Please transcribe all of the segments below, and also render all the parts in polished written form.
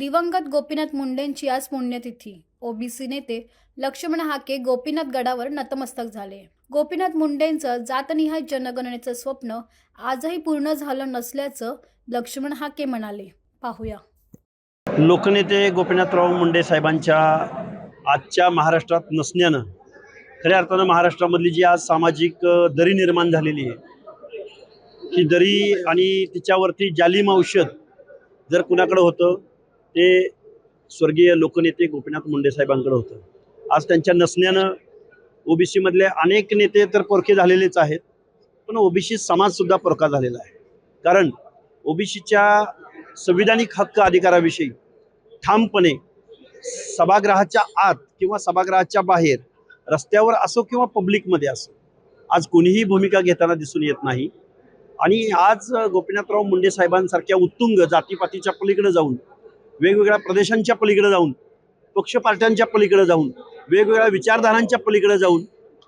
दिवंगत गोपीनाथ मुंडेंची आज पुण्यतिथी। ओबीसी नेते लक्ष्मण हाके गोपीनाथ गडावर नतमस्तक झाले। गोपीनाथ मुंडेंचं जातनिहाय जनगणनेचं स्वप्न आजही पूर्ण झालं नसल्याचं लक्ष्मण हाके म्हणाले। पाहूया। लोकनेते गोपीनाथराव मुंडे साहेबांच्या आजच्या महाराष्ट्रात नसण्यानं खऱ्या अर्थानं महाराष्ट्रामधली जी आज सामाजिक दरी निर्माण झालेली आहे, ही दरी आणि तिच्यावरती जालिम औषध जर कुणाकडे होतं ते स्वर्गीय लोकनेते गोपीनाथ मुंडे साहेबांकडे होतं। आज त्यांच्या नसण्यानं ओबीसी मधले अनेक नेते तर परके झालेलेच आहेत, पण ओबीसी समाजसुद्धा परका झालेला आहे। कारण ओबीसीच्या संविधानिक हक्क अधिकाराविषयी ठामपणे सभागृहाच्या आत किंवा सभागृहाच्या बाहेर रस्त्यावर असो किंवा पब्लिकमध्ये असो आज कोणीही भूमिका घेताना दिसून येत नाही। आणि आज गोपीनाथराव मुंडे साहेबांसारख्या उत्तुंग जातीपातीच्या पलीकडे जाऊन, वेगवेगळ्या प्रदेशांच्या पलीकडे जाऊन, पक्ष पार्ट्यांच्या पलीकडे जाऊन, वेगवेगळ्या विचारधारांच्या पलीकडे जाऊन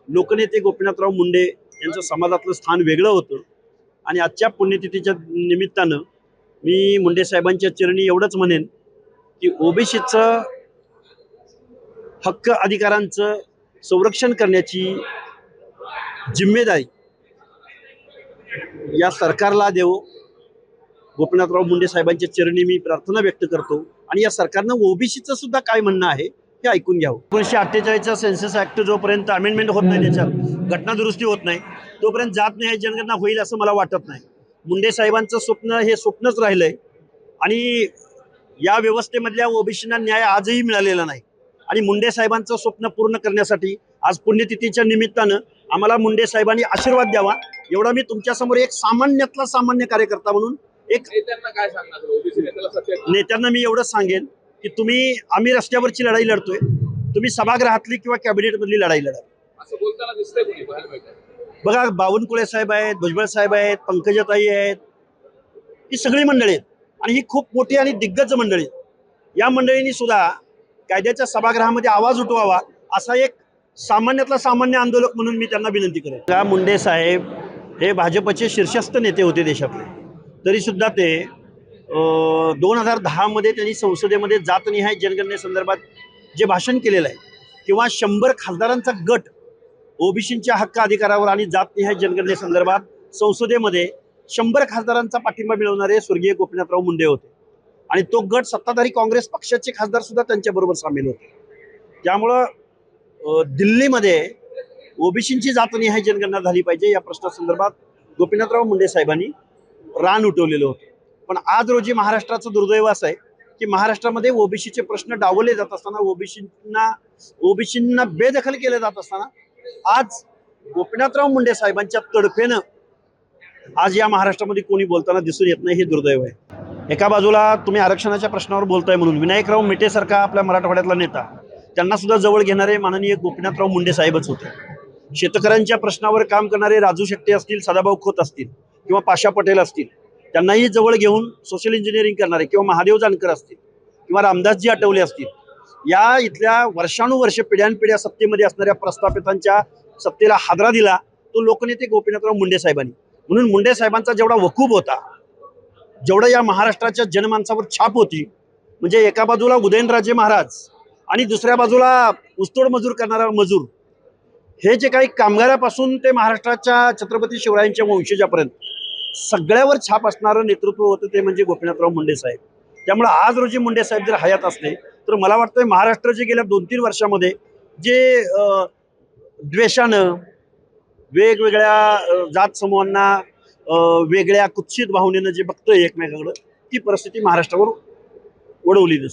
लोकनेते गोपीनाथराव मुंडे यांचं समाजातलं स्थान वेगळं होतं। आणि आजच्या पुण्यतिथीच्या निमित्तानं मी मुंडे साहेबांच्या चरणी एवढंच म्हणेन की ओबीसीचं हक्क अधिकारांचं संरक्षण करण्याची जिम्मेदारी या सरकारला देव। गोपीनाथराव मुंडे साहेबांच्या चरणी मी प्रार्थना व्यक्त करतो आणि या सरकारनं ओबीसीचं सुद्धा काय म्हणणं आहे हे ऐकून घ्यावं। 1948चा सेन्सस ऍक्ट जोपर्यंत अमेंडमेंट होत नाही, त्याच्यात घटना दुरुस्ती होत नाही, तोपर्यंत जात न्याय जनगणना होईल असं मला वाटत नाही। मुंडे साहेबांचं स्वप्न हे स्वप्नच राहिलंय आणि या व्यवस्थेमधल्या ओबीसींना न्याय आजही मिळालेला नाही। आणि मुंडे साहेबांचं स्वप्न पूर्ण करण्यासाठी आज पुण्यतिथीच्या निमित्तानं आम्हाला मुंडे साहेबांनी आशीर्वाद द्यावा एवढा मी तुमच्यासमोर एक सामान्यातला सामान्य कार्यकर्ता म्हणून एक नेत्यांना मी एवढंच सांगेन की आम्ही रस्त्यावरची लढाई लढतोय, तुम्ही सभागृहातली किंवा कॅबिनेटमधली लढाई लढा असं बोलताना दिसतंय। बघा, बावनकुळे साहेब आहेत, भुजबळ साहेब आहेत, पंकजाताई आहेत, ही सगळी मंडळी आहेत आणि ही खूप मोठी आणि दिग्गज मंडळी आहेत। या मंडळींनी सुद्धा कायद्याच्या सभागृहामध्ये आवाज उठवावा असा एक सामान्यातला सामान्य आंदोलक म्हणून मी त्यांना विनंती करेन। मुंडे साहेब हे भाजपचे शीर्षस्थ नेते होते देशातले, तरी सुद्धा ते 2010 मध्ये त्यांनी संसदेमध्ये जातनिहाय जनगणनेसंदर्भात जे भाषण केलेलं आहे किंवा 100 खासदारांचा गट ओबीसींच्या हक्क अधिकारावर आणि जातनिहाय जनगणनेसंदर्भात संसदेमध्ये 100 खासदारांचा पाठिंबा मिळवणारे स्वर्गीय गोपीनाथराव मुंडे होते आणि तो गट सत्ताधारी काँग्रेस पक्षाचे खासदार सुद्धा त्यांच्याबरोबर सामील होते। त्यामुळं दिल्लीमध्ये ओबीसींची जातनिहाय जनगणना झाली पाहिजे या प्रश्नासंदर्भात गोपीनाथराव मुंडे साहेबांनी रान उठवलेलं होतं। पण आज रोजी महाराष्ट्राचं दुर्दैव असं आहे की महाराष्ट्रामध्ये ओबीसीचे प्रश्न डावलले जात असताना, ओबीसींना बेदखल केले जात असताना आज गोपीनाथराव मुंडे साहेबांच्या तडफेनं आज या महाराष्ट्रामध्ये कोणी बोलताना दिसून येत नाही, हे दुर्दैव आहे। एका बाजूला तुम्ही आरक्षणाच्या प्रश्नावर बोलताय म्हणून विनायकराव मेटेसारखा आपल्या मराठवाड्यातला नेता, त्यांना सुद्धा जवळ घेणारे माननीय गोपीनाथराव मुंडे साहेबच होते। शेतकऱ्यांच्या प्रश्नावर काम करणारे राजू शेट्टी असतील, सदाभाऊ खोत असतील किंवा पाशा पटेल असतील, त्यांनाही जवळ घेऊन सोशल इंजिनिअरिंग करणारे किंवा महादेव जानकर असतील किंवा रामदासजी आठवले असतील, या इथल्या वर्षानुवर्ष पिढ्यानपिढ्या सत्तेमध्ये असणाऱ्या प्रस्थापितांच्या सत्तेला हादरा दिला तो लोकनेते गोपीनाथराव मुंडे साहेबांनी। म्हणून मुंडे साहेबांचा जेवढा वकूब होता, जेवढा या महाराष्ट्राच्या जनमानसावर छाप होती, म्हणजे एका बाजूला उदयनराजे महाराज आणि दुसऱ्या बाजूला ऊसतोड मजूर करणारा मजूर, हे जे काही कामगारापासून ते महाराष्ट्राच्या छत्रपती शिवरायांच्या वंशजापर्यंत सगळ्यावर छाप असणारं नेतृत्व होतं ते म्हणजे गोपीनाथराव मुंडे साहेब। त्यामुळे आज रोजी मुंडे साहेब जर हयात असले तर मला वाटतं महाराष्ट्र जे गेल्या 2-3 वर्षामध्ये जे द्वेषानं वेगवेगळ्या जात समूहांना वेगळ्या कुत्सित भावनेनं जे बघतोय एकमेकाकडं, ती परिस्थिती महाराष्ट्रावर ओढवली दिसते।